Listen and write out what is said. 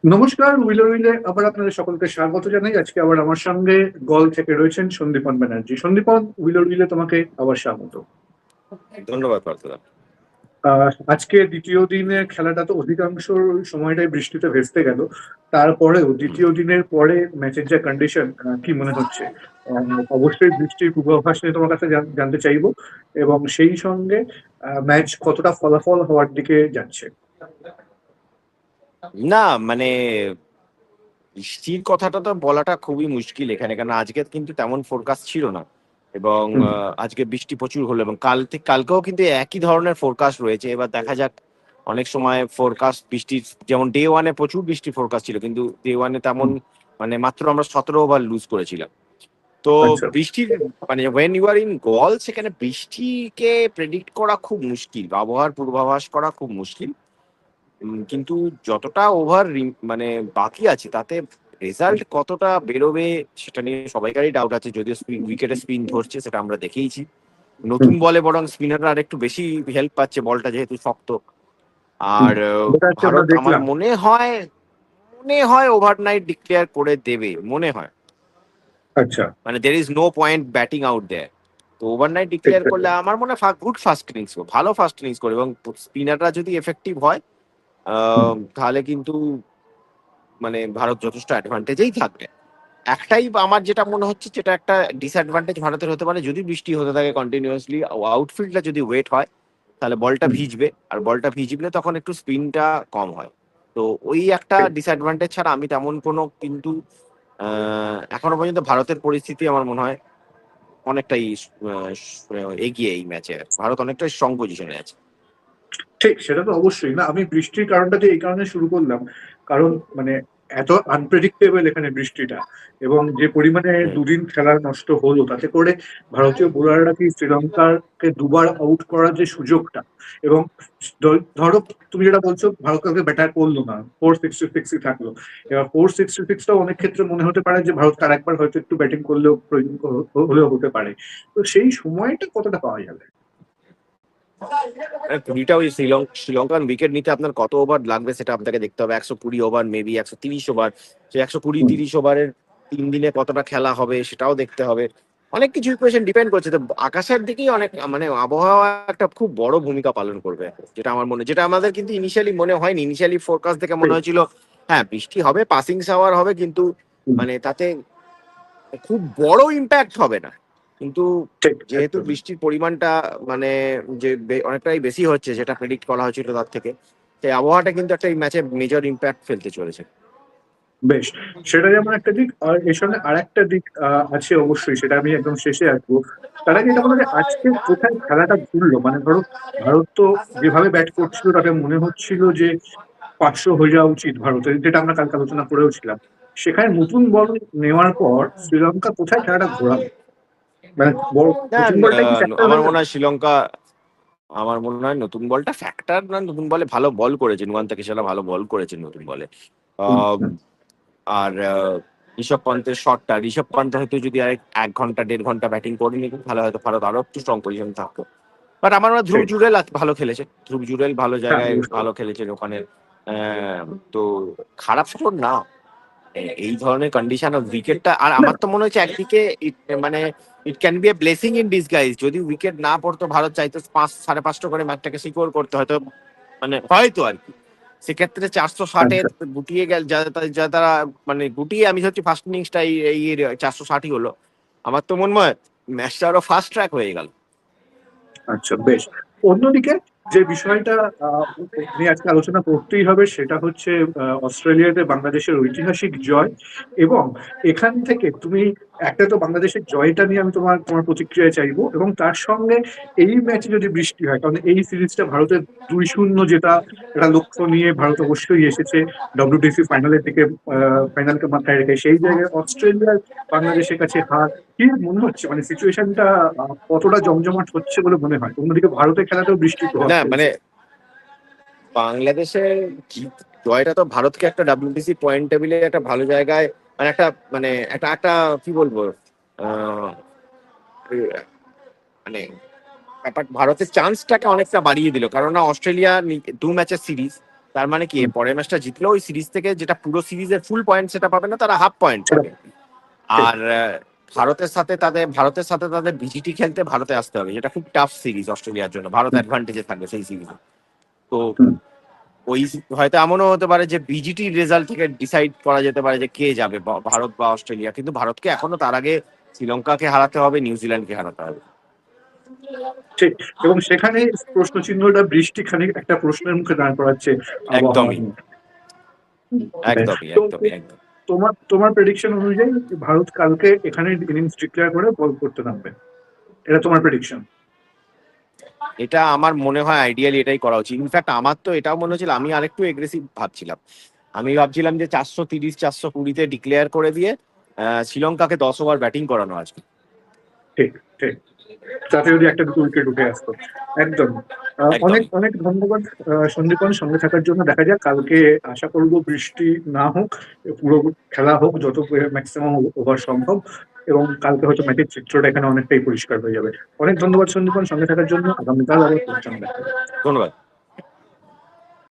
নমস্কার, Willey Willey আবার আপনাদের সকলকে স্বাগত জানাই। আজকে আবার আমার সঙ্গে গল থেকে রয়েছেন সন্দীপন ব্যানার্জি। সন্দীপন, উইলে উইলে তোমাকে আবার স্বাগত। ধন্যবাদ পার্থদা। আজকে দ্বিতীয় দিনের খেলাটা তো অধিকাংশ সময়টাই বৃষ্টিতে ভেস্তে গেল। তারপরেও দ্বিতীয় দিনের পরে ম্যাচের যে কন্ডিশন, কি মনে হচ্ছে? অবশ্যই বৃষ্টির পূর্বাভাস নিয়ে তোমার কাছে জানতে চাইবো, এবং সেই সঙ্গে ম্যাচ কতটা ফলাফল হওয়ার দিকে যাচ্ছে। না মানে বৃষ্টির কথাটা তো বলাটা খুবই মুশকিল এখানে, কারণ আজকে কিন্তু তেমন ফোরকাস্ট ছিল না। এবং হুম। আজকে বৃষ্টি প্রচুর হলো, এবং কালকেও কিন্তু একই ধরনের ফোরকাস্ট রয়েছে। এবার দেখা যাক। অনেক সময় ফোরকাস্ট বৃষ্টির, যেমন ডে ওয়ানে প্রচুর বৃষ্টি ফোরকাস্ট ছিল, কিন্তু ডে ওয়ানে তেমন হুম। মানে মাত্র আমরা 17 ওভার লুজ করেছিলাম। তো আচ্ছা। বৃষ্টির মানে ওয়েন ইউ আর ইন গল, সেখানে বৃষ্টিকে প্রেডিক্ট করা খুব মুশকিল, আবহাওয়ার পূর্বাভাস করা খুব মুশকিল। কিন্তু যতটা ওভার মানে বাকি আছে, তাতে রেজাল্ট কতটা বেরোবে সেটা নিয়ে সবাইকারই ডাউট আছে। যদিও উইকেটে স্পিন ধরছে, সেটা আমরা দেখেইছি। হুম। নতুন বলে বরং স্পিনাররা আর একটু বেশি হেল্প পাচ্ছে, বলটা যেহেতু শক্ত। হুম। আর যেটা আজকে আমরা ভারত আমার দেখলাম। মনে হয় ওভারনাইট ডিক্লেয়ার করে দেবে, মনে হয়। আচ্ছা। মানে there is no point batting out there. তো ওভারনাইট ঠিক ডিক্লেয়ার ঠিক। করলে আমার মনে হয় গুড ফার্স্ট ইনিংস, ভালো ফার্স্ট ইনিংস করে, এবং স্পিনাররা যদি এফেক্টিভ হয় হুম। তাহলে কিন্তু মানে ভারত যথেষ্ট অ্যাডভান্টেজেই থাকবে। একটাই আমার যেটা মনে হচ্ছে, যেটা একটা ডিসঅ্যাডভান্টেজ ভারতের হতে পারে, যদি বৃষ্টি হতে থাকে কন্টিনিউয়াসলি, আউটফিল্ডটা যদি ওয়েট হয়, তাহলে বলটা হুম। ভিজবে, আর বলটা ভিজলে তখন একটু স্পিনটা কম হয়। তো ওই একটা ঠিক। ডিসঅ্যাডভান্টেজ ছাড়া আমি তেমন কোনো কিন্তু এখনো পর্যন্ত ভারতের পরিস্থিতি আমার মনে হয় অনেকটাই এগিয়ে। এই ম্যাচে ভারত অনেকটাই স্ট্রং পজিশনে আছে। ঠিক, সেটা তো অবশ্যই। না, আমি বৃষ্টির কারণটা যে এই কারণে শুরু করলাম, কারণ মানে এত আনপ্রেডিক্টেবল এখানে বৃষ্টিটা, এবং যে পরিমাণে হুম। দুদিন খেলা নষ্ট হলো, তাতে করে ভারতীয় বোলাররা কি শ্রীলঙ্কাকে দুবার আউট করার যে সুযোগটা, এবং ধরো তুমি যেটা বলছো, ভারত কাউকে ব্যাটার করলো না, 466 থাকলো। এবার 466টাও অনেক ক্ষেত্রে মনে হতে পারে যে ভারত তার একবার হয়তো একটু ব্যাটিং করলেও প্রয়োজন হলেও হতে পারে। তো সেই সময়টা কতটা পাওয়া যাবে? কুড়িটা ওই শ্রীলঙ্কান উইকেট নিতে আপনার কত ওভার লাগবে সেটা আপনাকে দেখতে হবে। 120 ওভার, মেবি 130 ওভার। সেই 120-30 ওভারের 3 দিনে কতটা খেলা হবে সেটাও দেখতে হবে। অনেক কিছু ইকুয়েশন ডিপেন্ড করছে। তো আকাশের দিকেই অনেক মানে আবহাওয়া একটা খুব বড় ভূমিকা পালন করবে, যেটা আমাদের কিন্তু ইনিশিয়ালি মনে হয়নি। ইনিশিয়ালি ফোরকাস্ট দেখে মনে হয়েছিল হ্যাঁ বৃষ্টি হবে, পাসিং শাওয়ার হবে, কিন্তু মানে তাতে খুব বড় ইম্প্যাক্ট হবে না। কিন্তু ঠিক, যেহেতু একদম। বৃষ্টির পরিমাণটা মানে যে অনেকটাই বেশি হচ্ছে, যেটা প্রেডিক্ট করা হয়েছিল তার থেকে, সেই আবহাওয়াটা কিন্তু একটা এই ম্যাচে মেজর ইম্প্যাক্ট ফেলতে চলেছে। বেশ, সেটা যেমন একটা দিক, আর এর সঙ্গে আর একটা দিক আছে অবশ্যই, সেটা আমি একদম শেষে আসবো। তার আগে এটা বলো যে আজকে কোথায় খেলাটা ঘুরলো, মানে ধরো ভারত তো যেভাবে ব্যাট করছিল তাতে মনে হচ্ছিল যে 500 হয়ে যাওয়া উচিত ভারতের, যেটা আমরা কালকে আলোচনা করেও ছিলাম। সেখানে নতুন বল নেওয়ার পর শ্রীলঙ্কা কোথায় খেলাটা ঘোরালো? মানে না, নতুন বলটাই কি ফ্যাক্টর আমার হয়ে গেল? মনে হয় শ্রীলঙ্কা, আমার মনে হয় নতুন বলটা ফ্যাক্টর না। নতুন বলে ভালো বল করেছে নুয়ান্তা কিশোরা, ভালো বল করেছে নতুন বলে। হুম। আহ, হুম। আর ঋষভ পান্তের শটটা, ঋষভ পান্ত হয়তো যদি আর 1 ঘন্টা 1.5 ঘন্টা ব্যাটিং করে নিত, তাহলে হয়তো ভারত আরো একটু স্ট্রং পজিশন থাকতো। বাট আমার মনে হয় ধ্রুব ঠিক। জুরেল ভালো খেলেছে। ধ্রুব জুরেল ভালো হ্যাঁ, জায়গায় অবশ্যই। ভালো খেলেছেন ওখানে। তো খারাপ স্কোর না। এই ধরনের কন্ডিশন অফ উইকেটটা, আর না। আমার তো মনে হচ্ছে একদিকে মানে it can B A blessing in disguise. যদি উইকেট না পড়তো, ভারত চাইতো 5-5.5টা করে ম্যাচটাকে সিকিউর করতে, হয়তো মানে হয়তো আর কি। সেক্ষেত্রে 460-এ আচ্ছা। গুটিয়ে গেল, যা তারা মানে গুটিয়ে, আমি হচ্ছে ফার্স্ট ইনিংসটা এই 460ই হলো। আমার তো মনে হয় ম্যাচটা আরো ফাস্ট ট্র্যাক হয়ে গেল। আচ্ছা, বেশ। অন্যদিকে যে বিষয়টা নিয়ে আজকে আলোচনা করতেই হবে, সেটা হচ্ছে অস্ট্রেলিয়াতে বাংলাদেশের ঐতিহাসিক জয়। এবং এখান থেকে তুমি, একটা তো বাংলাদেশের জয়টা নিয়ে আমি তোমার প্রতিক্রিয়া চাইবো, এবং তার সঙ্গে এই ম্যাচে যদি বৃষ্টি হয়, কারণ এই সিরিজটা ভারতের 2-0 যেটা একটা লক্ষ্য নিয়ে ভারত অবশ্যই এসেছে ডব্লিউটিসি ফাইনালের দিকে, ফাইনালকে মাথায় রেখে, সেই জায়গায় অস্ট্রেলিয়ার বাংলাদেশের কাছে হার। কি মনে হচ্ছে, মানে সিচুয়েশনটা কতটা জমজমাট হচ্ছে বলে মনে হয়? অন্যদিকে ভারতের খেলাতেও বৃষ্টির প্রভাব না মানে ফেলছে। বাংলাদেশের জয়টা তো ভারতকে একটা ডাব্লিউটিসি পয়েন্ট টেবিলে একটা ভালো জায়গায়, মানে একটা মানে একটা একটা কি বলবো, আহ, মানে ব্যাপার ভারতের চান্সটাকে অনেকটা বাড়িয়ে দিল। কারণ অস্ট্রেলিয়া 2 ম্যাচের সিরিজ, তার মানে কি পরের ম্যাচটা জিতলেও ওই সিরিজ থেকে যেটা পুরো সিরিজের ফুল পয়েন্ট সেটা পাবে না, তারা হাফ পয়েন্ট পাবে। আর ভারতের সাথে তাদের বিজিটি খেলতে ভারতে আসতে হবে, যেটা খুব টাফ সিরিজ অস্ট্রেলিয়ার জন্য, ভারত অ্যাডভান্টেজে থাকবে সেই সিরিজে। তো ওই হয়তো এমনও হতে পারে যে বিজিটি রেজাল্ট থেকে ডিসাইড করা যেতে পারে যে কে যাবে, ভারত বা অস্ট্রেলিয়া। কিন্তু ভারতকে এখনো তার আগে শ্রীলঙ্কাকে হারাতে হবে, নিউজিল্যান্ডকে হারাতে হবে। ঠিক, এবং সেখানে প্রশ্ন চিহ্নটা বৃষ্টি খানিক একটা প্রশ্নের মুখে দাঁড় করাচ্ছে আবহাওয়া একদমই নিয়ে। একদমই তো একদমই একদম। তোমার প্রেডিকশন অনুযায়ী ভারত কালকে এখানে ইনিংস ডিক্লেয়ার করে বল করতে নামবে, এটা তোমার প্রেডিকশন? এটা আমার মনে হয় আইডিয়ালি এটাই করা উচিত। ইনফ্যাক্ট আমার তো এটাও মনে হচ্ছিল, আমি আরেকটু এগ্রেসিভ ভাবছিলাম। আমি ভাবছিলাম যে 430 420-তে ডিক্লেয়ার করে দিয়ে শ্রীলঙ্কাকে 10 ওভার ব্যাটিং করানো আজকে। ঠিক ঠিক, তাতে যদি একটা দুটো উইকেট উঠে আসতো। একদম। অনেক একদমই। অনেক ধন্যবাদ সন্দীপন সঙ্গে থাকার জন্য। দেখা যাক কালকে, আশা করব বৃষ্টি না হোক, পুরো খেলা হোক যত ম্যাক্সিমাম ওভার সম্ভব, এবং কালকে হয়তো ম্যাচের চিত্রটা এখানে অনেকটাই পরিষ্কার হয়ে যাবে। অনেক ধন্যবাদ সন্দীপন সঙ্গে থাকার জন্য। আগামীকাল আবার প্রচার দেখা হবে। ধন্যবাদ।